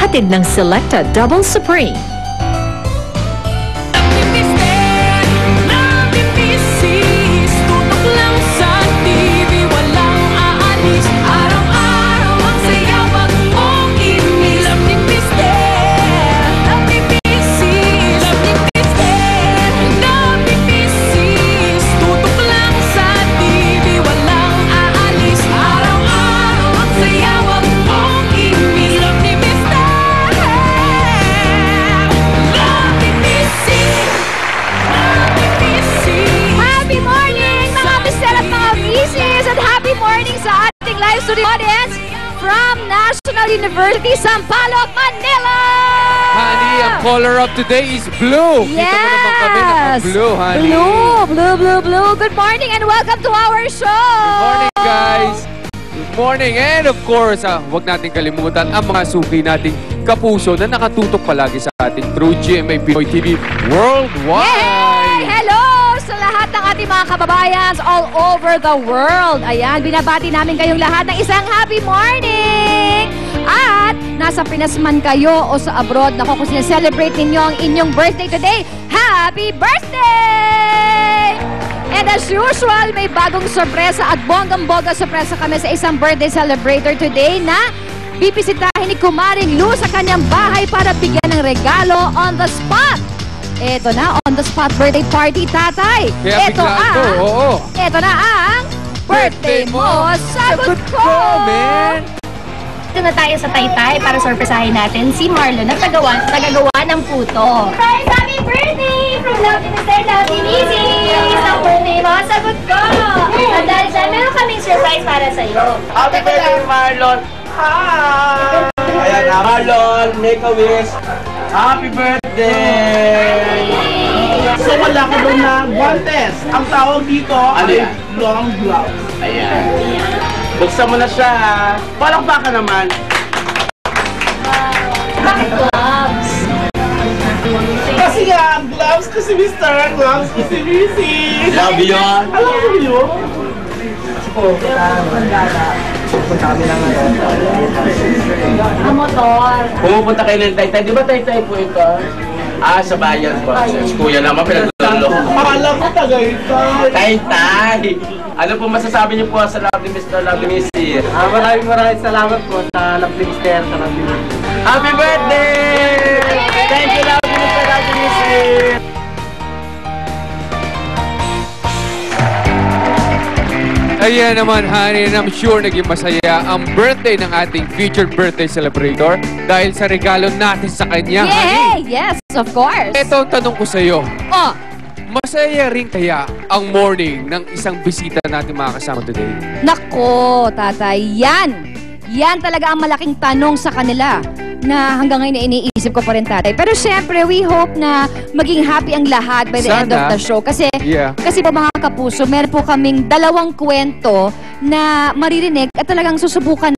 Hatid ng Selecta Double Supreme. Audience from National University, Sampaloc, Manila! Honey, ang color of today is blue. Yes! Kita mo naman kami naka-blue, honey. Blue. Good morning and welcome to our show! Good morning, guys. Good morning. And of course, huwag natin kalimutan ang mga suki nating kapuso na nakatutok palagi sa ating through GMA Pinoy TV Worldwide. Yay! Hello sa lahat ng ating mga kababayans all over the world. Ayan, binabati namin kayong lahat ng isang happy morning! At nasa Pinas man kayo o sa abroad, naku, kung sineselebrate ninyo ang inyong birthday today, happy birthday! And as usual, may bagong sorpresa at bonggang-bongga sorpresa kami sa isang birthday celebrator today na bibisitahin ni Kumaring Lu sa kanyang bahay para bigyan ng regalo on the spot. Eto na, on the spot birthday party, tatay. Kaya Eto na ang birthday mo, sagot ko, man. Dito na tayo sa Taytay para sorpresahin natin si Marlon na tagagawa ng puto. Guys, happy birthday from Love in the Star, Love in Easy! Isang birthday mo, sagot ko! At dahil dyan, meron kaming surprise para sa'yo. Happy birthday, Marlon! Hi! Ayan na, Marlon, make a wish. Happy birthday! So wala ko doon na guantes. Ang tawag dito ay long gloves. Ayan. Buksan mo na siya. Palakpakan naman. Bakit gloves? Kasi nga, gloves ko si Mr. Gloves ko si Missy. Love you yun. Alam mo yun? Ang motor. Pumupunta kayo ng Taytay. Di ba Taytay po ito? Sa bayan po. Si Kuya naman, pinagdolo. Alam ko Tagaytay. Taytay! Ano po masasabi niyo po sa Lovely Mr. Lovely Missy? Maraming salamat po sa Lovely Mr. sa Lovely Missy. Happy birthday! Thank you, Lovely Mr. Lovely Missy! Ayan naman, honey, and I'm sure naging masaya ang birthday ng ating featured birthday celebrator dahil sa regalo natin sa kanya, honey. Yes, of course. Ito ang tanong ko sa iyo. Oh, Masaya rin kaya ang morning ng isang bisita natin makakasama today? nako, tatay, yan talaga ang malaking tanong sa kanila na hanggang ngayon na iniisip ko pa rin, tatay. Pero syempre, we hope na maging happy ang lahat by the end of the show. Kasi po mga kapuso, meron po kaming dalawang kwento na maririnig at talagang susubukan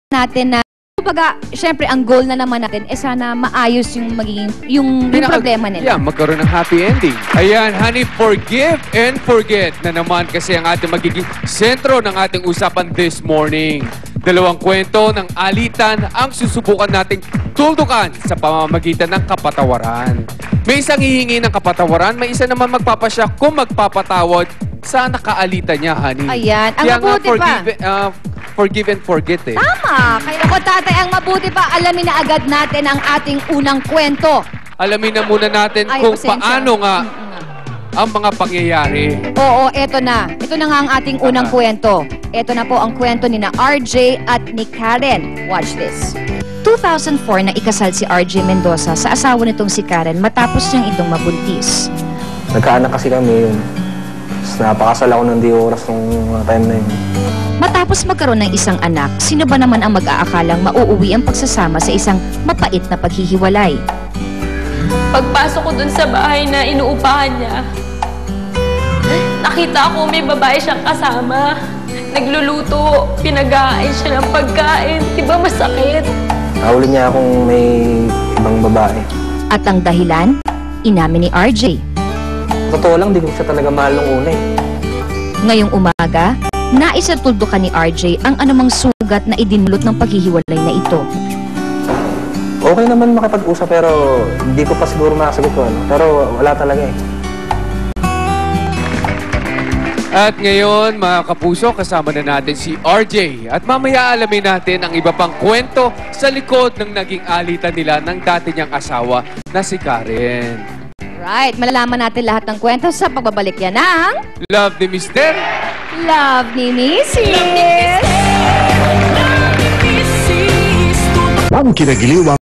natin na kumbaga, syempre, ang goal na naman natin sana maayos yung magiging yung problema nila. Yeah, magkaroon ng happy ending. Ayan, honey, forgive and forget na naman kasi ang ating magiging sentro ng ating usapan this morning. Dalawang kwento ng alitan ang susubukan nating tuldukan sa pamamagitan ng kapatawaran. May isang hihingi ng kapatawaran, may isa naman magpapasya kung magpapatawad sa nakaalitan niya, honey. Ayan, ang kaya mabuti forgive and forget eh. Tama! Kaya ako, tatay, ang mabuti pa, alamin na agad natin ang ating unang kwento. Alamin na muna natin kung paano nga ang mga pangyayari. Oo, eto na. Ito na nga ang ating unang kwento. Ito na po ang kwento ni na RJ at ni Karen. Watch this. 2004 na ikasal si RJ Mendoza sa asawa nitong si Karen matapos niyang itong mabuntis. Nagkaanak kasi kami yun. Napakasal ako ng di oras nung time na yun. Matapos magkaroon ng isang anak, sino ba naman ang mag-aakalang mauuwi ang pagsasama sa isang mapait na paghihiwalay? Pagpasok ko dun sa bahay na inuupahan niya, nakita ko may babae siyang kasama. Nagluluto, pinag-ain siya ng pagkain. Diba masakit? Nahuli niya akong may ibang babae. At ang dahilan, inamin ni RJ. Totoo lang, di ko siya talaga mahal nung una eh. Ngayong umaga, naisatuldo ka ni RJ ang anumang sugat na idinulot ng paghihiwalay na ito. Okay naman makipag-usap pero hindi ko pa siguro makasagot ko. Pero wala talaga eh. At ngayon, mga kapuso, kasama na natin si RJ. At mamaya alamin natin ang iba pang kwento sa likod ng naging alitan nila ng dati niyang asawa na si Karen. Right, malalaman natin lahat ng kwento sa pagbabalik yan ng Love ni Mister. Love ni Mrs. Ang kinagiliwang